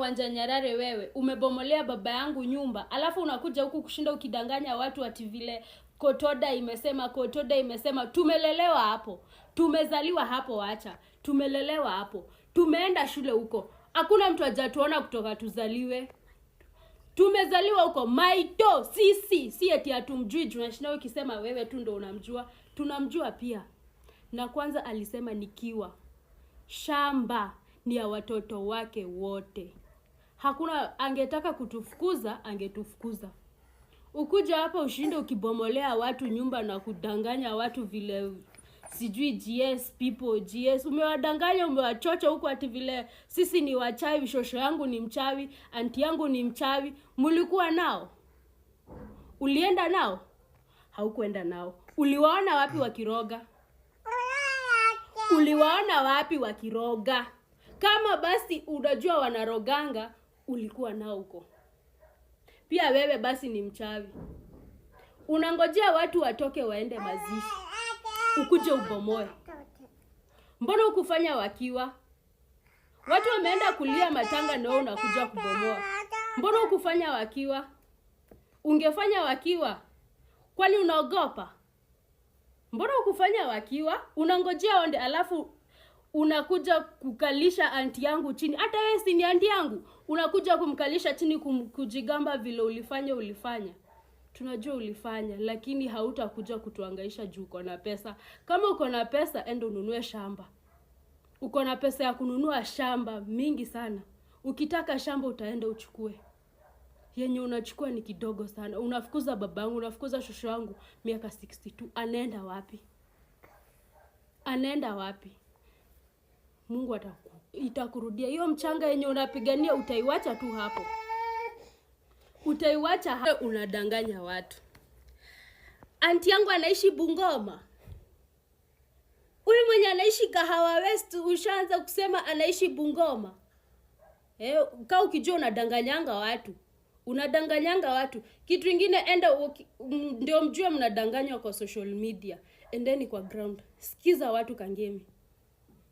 Wanja Nyarare wewe, umebomolea baba yangu nyumba, alafu unakuja huku kushinda ukidanganya watu ati vile Kotoda imesema, tumelelewa hapo. Tumezaliwa hapo wacha. Tumelelewa hapo. Tumeenda shule huko. Hakuna mtu hajatuona kutoka tuzaliwe. Tumezaliwa huko Maito, sisi, si eti hatumjui, tunashinda ukisema wewe tu ndo unamjua. Tunamjua pia. Na kwanza alisema nikiwa shamba ni ya watoto wake wote. Hakuna angetaka kutufukuza, angetufukuza. Ukuja hapa ushinde ukibomolea watu nyumba na kudanganya watu vile sijui GS. Umewadanganya, umewachocha huko ati vile sisi ni wachawi, shosho yangu ni mchawi, anti yangu ni mchawi. Mulikuwa nao? Ulienda nao? Haukuenda nao. Uliwaona wapi wakiroga? Uliwaona wapi wakiroga? Kama basi unajua wanaroganga, ulikuwa nao huko. Pia wewe basi ni mchawi. Unangojea watu watoke waende mazishi, ukuje ubomoe. Mbona ukufanya wakiwa? Watu wameenda kulia matanga na wewe unakuja kubomoa. Mbona ukufanya wakiwa? Ungefanya wakiwa? Kwani unaogopa? Mbona ukufanya wakiwa? Unangojea onde alafu unakuja kukalisha anti yangu chini. Hata wewe si ni anti yangu. Unakuja kumkalisha chini kujigamba vile ulifanya. Tunajua ulifanya, lakini hautakuja kutuangaisha juu uko na pesa. Kama uko na pesa, enda ununue shamba. Uko na pesa ya kununua shamba mingi sana. Ukitaka shamba utaenda uchukue. Yenye unachukua ni kidogo sana. Unafukuza babangu, unafukuza shosho yangu miaka 62. Anaenda wapi? Anaenda wapi? Mungu itakurudia. Hiyo mchanga yenye unapigania utaiwacha tu hapo. Utaiwacha hapo, unadanganya watu. Anti yangu anaishi Bungoma. Ule mwenye anaishi Kahawa West ushaanza kusema anaishi Bungoma. Kaa ukijua unadanganyanga watu. Unadanganyanga watu. Kitu kingine enda ndio mjue mnadanganywa kwa social media. Endeni kwa ground. Sikiza watu Kangemi.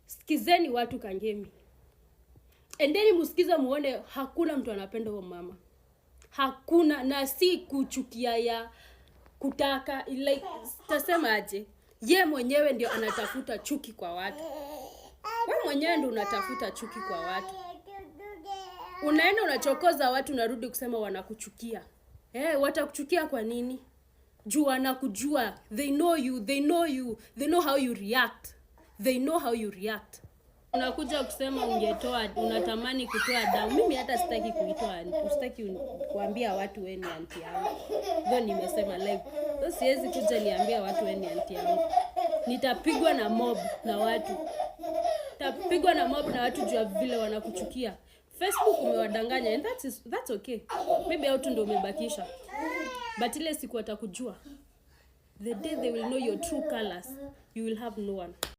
Sikizeni watu Kangemi. Endeni msikiza muone hakuna mtu anapenda huyo mama. Hakuna, na si kuchukia ya kutaka like tasema aje. Ye mwenyewe ndio anatafuta chuki kwa watu. Wewe mwenyewe ndio unatafuta chuki kwa watu. Unaenda unachokoza watu narudi kusema wanakuchukia. Watakuchukia kwa nini? Juu wanakujua. They know you. They know how you react. Unakuja kusema unatamani kutoa damu. Mimi hata sitaki sitaki kuambia watu wewe ni anti yangu. Ndio nimesema live. Sasa siwezi kuja niambia watu wewe ni anti yangu. Nitapigwa na mob na watu. Nitapigwa na mob na watu juu vile wanakuchukia. Facebook umewadanganya and that's okay. Maybe au tu ndio umebakisha. But ile siku watakujua. The day they will know your true colors, you will have no one.